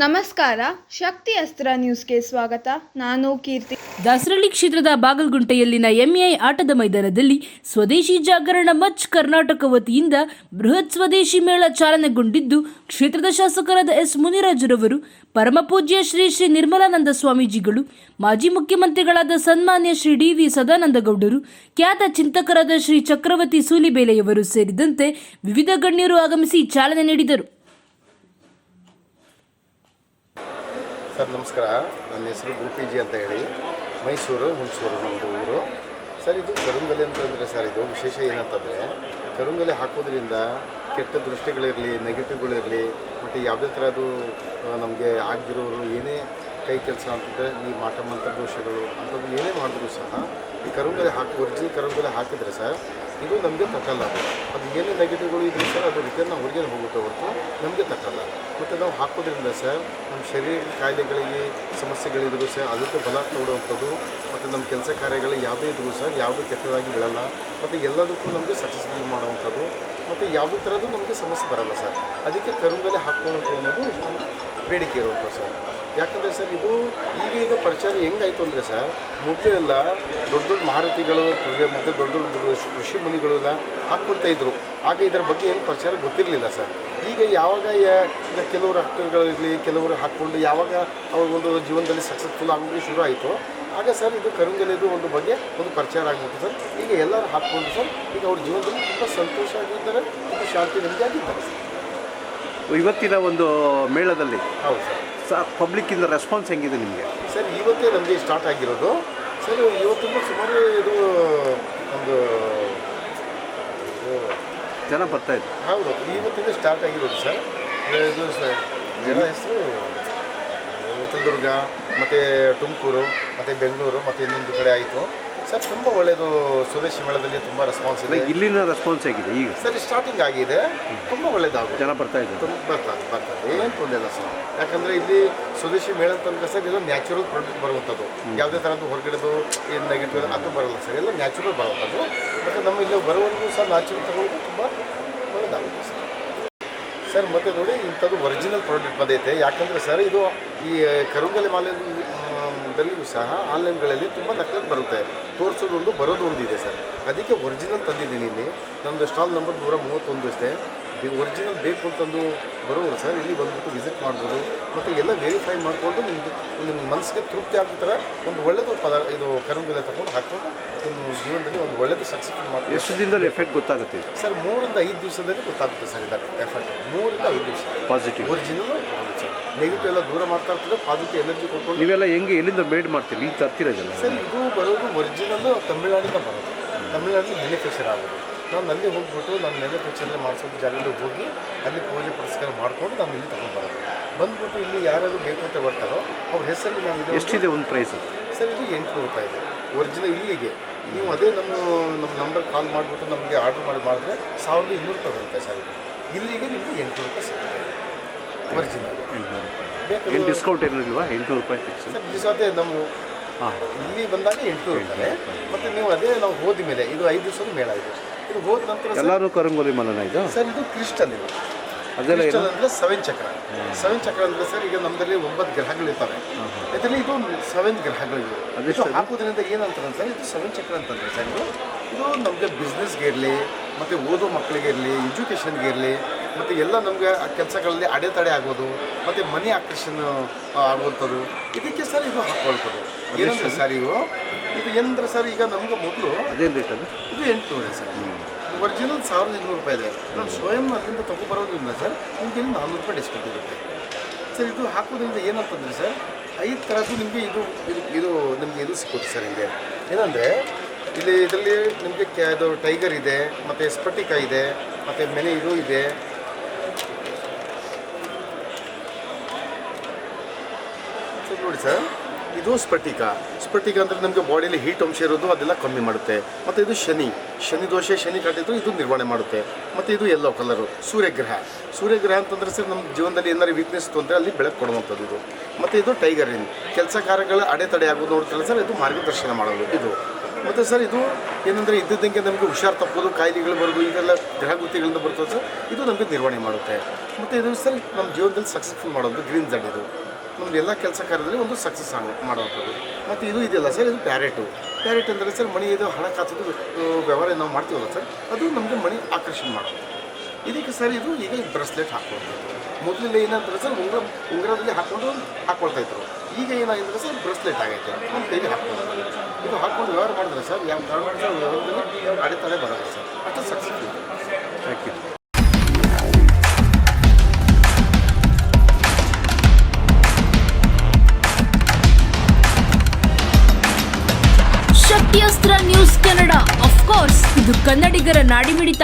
ನಮಸ್ಕಾರ, ಶಕ್ತಿ ಅಸ್ತ್ರ ನ್ಯೂಸ್ಗೆ ಸ್ವಾಗತ. ನಾನು ಕೀರ್ತಿ. ದಾಸರಳ್ಳಿ ಕ್ಷೇತ್ರದ ಬಾಗಲಗುಂಟೆಯಲ್ಲಿನ ಎಂಇಐ ಆಟದ ಮೈದಾನದಲ್ಲಿ ಸ್ವದೇಶಿ ಜಾಗರಣ ಮಂಚ್ ಕರ್ನಾಟಕ ವತಿಯಿಂದ ಬೃಹತ್ ಸ್ವದೇಶಿ ಮೇಳ ಚಾಲನೆಗೊಂಡಿದ್ದು, ಕ್ಷೇತ್ರದ ಶಾಸಕರಾದ ಎಸ್ ಮುನಿರಾಜುರವರು, ಪರಮಪೂಜ್ಯ ಶ್ರೀ ಶ್ರೀ ನಿರ್ಮಲಾನಂದ ಸ್ವಾಮೀಜಿಗಳು, ಮಾಜಿ ಮುಖ್ಯಮಂತ್ರಿಗಳಾದ ಸನ್ಮಾನ್ಯ ಶ್ರೀ ಡಿ.ವಿ. ಸದಾನಂದಗೌಡರು, ಖ್ಯಾತ ಚಿಂತಕರಾದ ಶ್ರೀ ಚಕ್ರವರ್ತಿ ಸೂಲಿಬೇಲೆಯವರು ಸೇರಿದಂತೆ ವಿವಿಧ ಗಣ್ಯರು ಆಗಮಿಸಿ ಚಾಲನೆ ನೀಡಿದರು. ಸರ್ ನಮಸ್ಕಾರ. ನನ್ನ ಹೆಸರು ಗೋಪಿಜಿ ಅಂತ ಹೇಳಿ, ಮೈಸೂರು ಹುಣಸೂರು ನಮ್ಮದು ಊರು. ಸರ್ ಇದು ಕರುಂಗಲೆ ಅಂತಂದರೆ ಸರ್ ಇದು ವಿಶೇಷ ಏನಂತಂದರೆ, ಕರುಂಗಲೆ ಹಾಕೋದ್ರಿಂದ ಕೆಟ್ಟ ದೃಷ್ಟಿಗಳಿರಲಿ, ನೆಗೆಟಿವ್ಗಳಿರಲಿ, ಮತ್ತು ಯಾವುದೇ ಥರದ್ದು ನಮಗೆ ಆಗದಿರೋರು ಏನೇ ಕೈ ಕೆಲಸ ಅಂತಂದರೆ ಈ ಮಾಟ ಮಂತ್ರ ದೋಷಗಳು ಅಂಥದ್ದು ಏನೇ ಮಾಡಿದ್ರು ಸಹ ಈ ಕರುಂಗಲೆ ಒರಿಜಿನಲ್ ಕರುಂಗಲೆ ಹಾಕಿದರೆ ಸರ್ ಇದು ನಮಗೆ ತಕ್ಕಲ್ಲ. ಅದು ಏನೇ ನೆಗೆಟಿವ್ಗಳು ಇದ್ದರೂ ಸರ್ ಅದು ರಿಟರ್ನ್ ಹೊರಗೆ ಹೋಗುತ್ತೆ ಹೊರತು ನಮಗೆ ತಕ್ಕಲ್ಲ. ಮತ್ತು ನಾವು ಹಾಕೋದ್ರಿಂದ ಸರ್ ನಮ್ಮ ಶರೀರ ಕಾಯಿಲೆಗಳಿಗೆ ಸಮಸ್ಯೆಗಳಿದ್ರು ಸರ್ ಅದಕ್ಕೆ ಬಲ ಕೊಡುವಂಥದ್ದು, ಮತ್ತು ನಮ್ಮ ಕೆಲಸ ಕಾರ್ಯಗಳು ಯಾವುದೇ ಇದ್ರೂ ಸರ್ ಯಾವುದೂ ಕೆಟ್ಟದಾಗಿ ಬೀಳಲ್ಲ, ಮತ್ತು ಎಲ್ಲದಕ್ಕೂ ನಮಗೆ ಸಕ್ಸಸ್ಫುಲ್ ಮಾಡುವಂಥದ್ದು, ಮತ್ತು ಯಾವುದೇ ಥರದ್ದು ನಮಗೆ ಸಮಸ್ಯೆ ಬರಲ್ಲ ಸರ್. ಅದಕ್ಕೆ ಕರುಂಗಲೆ ಹಾಕ್ಕೊಳ್ಳೋದು ಅನ್ನೋದು ಬೇಡಿಕೆ ಇರುವಂಥ ಸರ್. ಯಾಕಂದರೆ ಸರ್ ಇದು ಈಗ ಪ್ರಚಾರ ಹೆಂಗಾಯಿತು ಅಂದರೆ ಸರ್, ಮೊದಲು ಎಲ್ಲ ದೊಡ್ಡ ದೊಡ್ಡ ಮಹಾರಥಿಗಳು ಮತ್ತು ದೊಡ್ಡ ದೊಡ್ಡ ಋಷಿ ಮುನಿಗಳೆಲ್ಲ ಹಾಕ್ಕೊಳ್ತಾಯಿದ್ರು. ಆಗ ಇದರ ಬಗ್ಗೆ ಏನು ಪ್ರಚಾರ ಗೊತ್ತಿರಲಿಲ್ಲ ಸರ್. ಈಗ ಯಾವಾಗ ಈಗ ಕೆಲವರು ಆಕ್ಟರ್ಗಳಿರಲಿ, ಕೆಲವರು ಹಾಕ್ಕೊಂಡು ಯಾವಾಗ ಅವ್ರ ಒಂದು ಜೀವನದಲ್ಲಿ ಸಕ್ಸಸ್ಫುಲ್ ಆಗೋಕ್ಕೆ ಶುರು ಆಯಿತು, ಆಗ ಸರ್ ಇದು ಕರುಂಗಲೆದು ಒಂದು ಬಗ್ಗೆ ಒಂದು ಪ್ರಚಾರ ಆಗ್ಬಿಟ್ಟು ಸರ್ ಈಗ ಎಲ್ಲರೂ ಹಾಕ್ಕೊಂಡು ಸರ್ ಈಗ ಅವ್ರ ಜೀವನದಲ್ಲಿ ತುಂಬ ಸಂತೋಷ ಆಗಿದ್ದಾರೆ, ತುಂಬ ಶಾಂತಿ ನೆಮ್ಮದಿ ಆಗಿದ್ದಾರೆ ಸರ್. ಇವತ್ತಿನ ಒಂದು ಮೇಳದಲ್ಲಿ ಹೌದು ಸರ್. ಪಬ್ಲಿಕ್ಕಿಂದ ರೆಸ್ಪಾನ್ಸ್ ಹೆಂಗಿದೆ ನಿಮಗೆ? ಸರ್ ಇವತ್ತೇ ನಮಗೆ ಸ್ಟಾರ್ಟ್ ಆಗಿರೋದು ಸರ್. ಇವತ್ತಿಂದ ಸುಮಾರು ಇದು ಒಂದು ಜನ ಬರ್ತಾಯಿದ್ರು. ಹೌದು, ಇವತ್ತಿಂದ ಸ್ಟಾರ್ಟ್ ಆಗಿರೋದು ಸರ್. ಇದು ಜನ ಹೆಸರು ಚಿತ್ರದುರ್ಗ ಮತ್ತು ತುಮಕೂರು ಮತ್ತು ಬೆಂಗಳೂರು ಮತ್ತು ಇನ್ನೊಂದು ಕಡೆ ಆಯಿತು ಸರ್. ತುಂಬ ಒಳ್ಳೆಯದು. ಸ್ವದೇಶಿ ಮೇಳದಲ್ಲಿ ತುಂಬ ರೆಸ್ಪಾನ್ಸ್ ಇದೆ. ಇಲ್ಲಿನ ರೆಸ್ಪಾನ್ಸ್ ಹೇಗಿದೆ ಈಗ? ಸರ್ ಸ್ಟಾರ್ಟಿಂಗ್ ಆಗಿದೆ, ತುಂಬ ಒಳ್ಳೆಯದಾಗುತ್ತೆ. ಜನ ಬರ್ತಾಯಿದ್ದಾರೆ, ತುಂಬ ಬರ್ತಾರೆ ಏನು ತೊಂದರೆ ಇಲ್ಲ ಸರ್. ಯಾಕಂದರೆ ಇಲ್ಲಿ ಸ್ವದೇಶಿ ಮೇಳ ತನಕ ಸರ್ ಎಲ್ಲ ನ್ಯಾಚುರಲ್ ಪ್ರಾಡಕ್ಟ್ ಬರುವಂಥದ್ದು, ಯಾವುದೇ ಥರದ್ದು ಹೊರಗಡೆದು ಏನು ನೆಗೆಟಿವ್ ಅದು ಬರೋಲ್ಲ ಸರ್, ಎಲ್ಲ ನ್ಯಾಚುರಲ್ ಬರುವಂಥದ್ದು. ಮತ್ತು ನಮ್ಮ ಇಲ್ಲಿ ಬರುವವರೆಗೂ ಸಹ ನ್ಯಾಚುರಲ್ ತಗೊಳ್ಳೋದು ತುಂಬ ಒಳ್ಳೆಯದಾಗುತ್ತೆ ಸರ್. ಸರ್ ಮತ್ತು ನೋಡಿ ಇಂಥದ್ದು ಒರಿಜಿನಲ್ ಪ್ರಾಡಕ್ಟ್ ಬಂದೈತೆ. ಯಾಕಂದರೆ ಸರ್ ಇದು ಈ ಕರುಂಗಲೆ ಮಾಲೆದಲ್ಲಿಯೂ ಸಹ ಆನ್ಲೈನ್ಗಳಲ್ಲಿ ತುಂಬ ನಕಲಿ ಬರುತ್ತೆ, ತೋರಿಸೋದೊಂದು ಬರೋದು ಒಂದಿದೆ ಸರ್. ಅದಕ್ಕೆ ಒರಿಜಿನಲ್ ತಂದಿದ್ದೀನಿ. ಇಲ್ಲಿ ನಮ್ಮದು ಸ್ಟಾಲ್ ನಂಬರ್ 131 ಅಷ್ಟೇ. ಒರಿಜಿನಲ್ ಬೇಕು ಅಂತಂದು ಬರೋರು ಸರ್ ಇಲ್ಲಿ ಬಂದುಬಿಟ್ಟು ವಿಸಿಟ್ ಮಾಡ್ಬೋದು, ಮತ್ತು ಎಲ್ಲ ವೆರಿಫೈ ಮಾಡಿಕೊಂಡು ನಿಮ್ಮ ಮನಸ್ಸಿಗೆ ತೃಪ್ತಿ ಆಗೋ ಥರ ಒಂದು ಒಳ್ಳೆಯದು ಇದು ಕರುಂಗಲೆ ತಗೊಂಡು ಹಾಕ್ಕೊಂಡು ನಿಮ್ಮ ಜೀವನದಲ್ಲಿ ಒಂದು ಒಳ್ಳೆಯದು ಸಕ್ಸಸ್ಫುಲ್ ಮಾಡ್ತೀವಿ. ಎಷ್ಟು ದಿನದಲ್ಲಿ ಎಫೆಕ್ಟ್ ಗೊತ್ತಾಗುತ್ತೆ ಸರ್? 3 ರಿಂದ 5 ದಿವಸದಲ್ಲಿ ಗೊತ್ತಾಗುತ್ತೆ ಸರ್ ಇದರ ಎಫೆಕ್ಟ್. 3 ರಿಂದ 5 ದಿವಸ ಪಾಸಿಟಿವ್ ಒರಿಜಿನಲ್ ಸರ್. ನೆಗೆಟಿವ್ ಎಲ್ಲ ದೂರ ಮಾಡ್ತಾ ಇರ್ತದೆ, ಪಾಸಿಟಿವ್ ಎನರ್ಜಿ ಕೊಟ್ಕೊಂಡು. ನೀವೆಲ್ಲ ಹೆಂಗೆ ಎಲ್ಲಿಂದ ಮೇಡ್ ಮಾಡ್ತೀರಿ ಈಗ ತರ್ತಿರೋದಲ್ಲ ಸರ್? ಇದು ಬರೋದು ಒರಿಜಿನಲ್ಲು ತಮಿಳ್ನಾಡಿಂದ ಬರೋದು. ತಮಿಳ್ನಾಡಲ್ಲಿ ಮ್ಯಾನುಫ್ಯಾಕ್ಚರ್ ಆಗೋದು. ನಾನು ಅಲ್ಲಿ ಹೋಗ್ಬಿಟ್ಟು ನಾನು ಮ್ಯಾನುಫ್ಯಾಕ್ಚರಲ್ಲಿ ಮಾಡಿಸೋದು ಜಾಗದಲ್ಲಿ ಹೋಗಿ ಅಲ್ಲಿ ಪೂಜೆ ಪುರಸ್ಕಾರ ಮಾಡಿಕೊಂಡು ನಾನು ಇಲ್ಲಿ ತಗೊಂಡ್ಬರೋದು. ಬಂದುಬಿಟ್ಟು ಇಲ್ಲಿ ಯಾರಾದರೂ ಬೇಕು ಅಂತ ಬರ್ತಾರೋ ಅವ್ರ ಹೆಸರಲ್ಲಿ ನಾನು ಇದು. ಎಷ್ಟಿದೆ ಒಂದು ಪ್ರೈಸ್? ಸರ್ ಇದು 800 ರೂಪಾಯಿ ಇದೆ ಒರಿಜಿನಲ್. ಇಲ್ಲಿಗೆ ನೀವು ಅದೇ ನಮ್ಮ ನಂಬರ್ ಕಾಲ್ ಮಾಡಿಬಿಟ್ಟು ನಮಗೆ ಆರ್ಡ್ರ್ ಮಾಡಿದ್ರೆ 1200 ರೂಪಾಯಿ ಬರುತ್ತೆ ಸರ್. ಇಲ್ಲಿಗೆ ನಿಮಗೆ 800 ರೂಪಾಯಿ ಸಿಗುತ್ತೆ ಒರಿಜಿನಲ್. ಏನು ಡಿಸ್ಕೌಂಟ್ ಏನಿಲ್ವಾ? 800 ರೂಪಾಯಿ ಫಿಕ್ಸ್ ಸರ್. ದಿವಸ ನಮ್ಮ ಇಲ್ಲಿ ಬಂದಾಗ 800 ರೂಪಾಯಿ. ಮತ್ತು ನೀವು ಅದೇ ನಾವು ಹೋದ ಮೇಲೆ ಇದು 5 ದಿವಸದ ಮೇಳ ಇದೆ. ಇದು ಹೋದ ನಂತರ ಎಲ್ಲರೂ ಕರುಂಗಲೆ ಮಲನ ಇದು ಸರ್. ಇದು ಕ್ರಿಸ್ಟಲ್. ಇದು ಅದೆಲ್ಲ ಅಂದರೆ 7 ಚಕ್ರ. 7 ಚಕ್ರ ಅಂದರೆ ಸರ್ ಈಗ ನಮ್ಮದಲ್ಲಿ 9 ಗ್ರಹಗಳಿರ್ತವೆ. ಇದರಲ್ಲಿ ಇದು 7 ಗ್ರಹಗಳಿವೆ. ಅದು ಹಾಕೋದ್ರಿಂದ ಏನಂತಾರೆ ಸರ್, ಇದು 7 ಚಕ್ರ ಅಂತಂದರೆ ಸರ್ ಇದು ನಮಗೆ ಬಿಸ್ನೆಸ್ಗೆ ಇರಲಿ, ಮತ್ತು ಓದೋ ಮಕ್ಕಳಿಗೆ ಇರಲಿ, ಎಜುಕೇಷನ್ಗೆ ಇರಲಿ, ಮತ್ತು ಎಲ್ಲ ನಮಗೆ ಆ ಕೆಲಸಗಳಲ್ಲಿ ಅಡೆತಡೆ ಆಗೋದು, ಮತ್ತು ಮನಿ ಆಕರ್ಷಣೆ ಆಗುವಂಥದ್ದು, ಇದಕ್ಕೆ ಸರ್ ಇದು ಹಾಕ್ಕೊಳ್ತದೆ. ಏನಂದರೆ ಸರ್ ಇದು ಏನಂದ್ರೆ ಸರ್ ಈಗ ನಮ್ಗೆ ಮೊದಲು ಅದೇನು ರೇಟ್ ಅದು? ಇದು 800 ಸರ್. ಒರಿಜಿನಲ್ 1200 ರೂಪಾಯಿ ಇದೆ. ನಾನು ಸ್ವಯಂ ಅಲ್ಲಿಂದ ತೊಗೊಬರೋದ್ರಿಂದ ಸರ್ ನಿಮಗೆ ಇಲ್ಲಿ 400 ರೂಪಾಯಿ ಡಿಸ್ಕೌಂಟ್ ಇರುತ್ತೆ ಸರ್. ಇದು ಹಾಕೋದ್ರಿಂದ ಏನಂತಂದರೆ ಸರ್ 5 ಥರದ್ದು ನಿಮಗೆ ಇದು ಇದು ನಿಮಗೆ ಇದು ಸಿಗುತ್ತೆ ಸರ್. ಹಿಂಗೆ ಏನಂದರೆ ಇದರಲ್ಲಿ ನಿಮಗೆ ಇದು ಟೈಗರ್ ಇದೆ, ಮತ್ತು ಸ್ಫಟಿಕ ಇದೆ, ಮತ್ತು ಮೆನೆ ಇದು ಇದೆ. ಸರ್ ನೋಡಿ ಸರ್, ಇದು ಸ್ಫಟಿಕ. ಸ್ಫಟಿಕ ಅಂದರೆ ನಮಗೆ ಬಾಡಿಯಲ್ಲಿ ಹೀಟ್ ಅಂಶ ಇರೋದು ಅದೆಲ್ಲ ಕಮ್ಮಿ ಮಾಡುತ್ತೆ. ಮತ್ತು ಇದು ಶನಿ ದೋಷ, ಶನಿ ಕಾಟಿದ್ದು ಇದು ನಿರ್ವಹಣೆ ಮಾಡುತ್ತೆ. ಮತ್ತು ಇದು ಯೆಲ್ಲೋ ಕಲರು ಸೂರ್ಯಗ್ರಹ. ಸೂರ್ಯಗ್ರಹ ಅಂತಂದರೆ ಸರ್ ನಮ್ಮ ಜೀವನದಲ್ಲಿ ಏನಾದ್ರು ವೀಕ್ನೆಸ್ ತೊಂದರೆ ಅಲ್ಲಿ ಬೆಳಕು ಕೊಡುವಂಥದ್ದು ಇದು. ಮತ್ತು ಇದು ಟೈಗರಿನ್ ಕೆಲಸ ಕಾರ್ಯಗಳ ಅಡೆತಡೆ ಆಗೋದು ನೋಡ್ತಾರೆ ಸರ್, ಇದು ಮಾರ್ಗದರ್ಶನ ಮಾಡೋದು ಇದು. ಮತ್ತು ಸರ್ ಇದು ಏನಂದರೆ ಇದ್ದಿದ್ದಂಗೆ ನಮಗೆ ಹುಷಾರು ತಪ್ಪೋದು, ಕಾಯಿಲೆಗಳು ಬರೋದು, ಇದೆಲ್ಲ ಗ್ರಹಗುತಿಗಳಿಂದ ಬರ್ತದೆ ಸರ್. ಇದು ನಮಗೆ ನಿರ್ವಹಣೆ ಮಾಡುತ್ತೆ. ಮತ್ತು ಇದು ಸರ್ ನಮ್ಮ ಜೀವನದಲ್ಲಿ ಸಕ್ಸಸ್ಫುಲ್ ಮಾಡೋದು ಗ್ರೀನ್ ಝಡ್. ಇದು ನಮ್ದು ಎಲ್ಲ ಕೆಲಸ ಕಾರ್ಯದಲ್ಲಿ ಒಂದು ಸಕ್ಸಸ್ ಮಾಡುವಂಥದ್ದು. ಮತ್ತು ಇದು ಇದೆಯಲ್ಲ ಸರ್, ಇದು ಪ್ಯಾರೆಟ್ ಅಂದರೆ ಸರ್ ಮಣಿ, ಇದು ಹಣಕಾಸು ವ್ಯವಹಾರ ನಾವು ಮಾಡ್ತೀವಲ್ಲ ಸರ್, ಅದು ನಮಗೆ ಮಣಿ ಆಕರ್ಷಣೆ ಮಾಡೋದು. ಇದಕ್ಕೆ ಸರ್ ಇದು ಈಗ ಬ್ರೆಸ್ಲೆಟ್ ಹಾಕ್ಕೊಳ್ತೀವಿ. ಮೊದಲೆಲ್ಲ ಏನಂದ್ರೆ ಸರ್ ಉಂಗುರದಲ್ಲಿ ಹಾಕ್ಕೊಳ್ತಾ ಇದ್ರು. ಈಗ ಏನಾಗಿದ್ರೆ ಸರ್ ಬ್ರೆಸ್ಲೆಟ್ ಆಗೈತೆ, ನಮ್ಮ ಕೈಲಿ ಹಾಕ್ಕೊಳ್ತಾರೆ. ಇದು ಹಾಕ್ಕೊಂಡು ವ್ಯವಹಾರ ಮಾಡಿದ್ರೆ ಸರ್ ಯಾವ ಕಾರಣ ಸರ್ ವ್ಯವಹಾರದಲ್ಲಿ ಅಡೆತಡೆ ಬರೋಲ್ಲ ಸರ್, ಅಷ್ಟು ಸಕ್ಸಸ್ಫುಲ್. Thank you. ಶಕ್ತಿ ಅಸ್ತ್ರ ನ್ಯೂಸ್ ಕನ್ನಡ, ಆಫ್ ಕೋರ್ಸ್ ಇದು ಕನ್ನಡಿಗರ ನಾಡಿಮಿಡಿತ.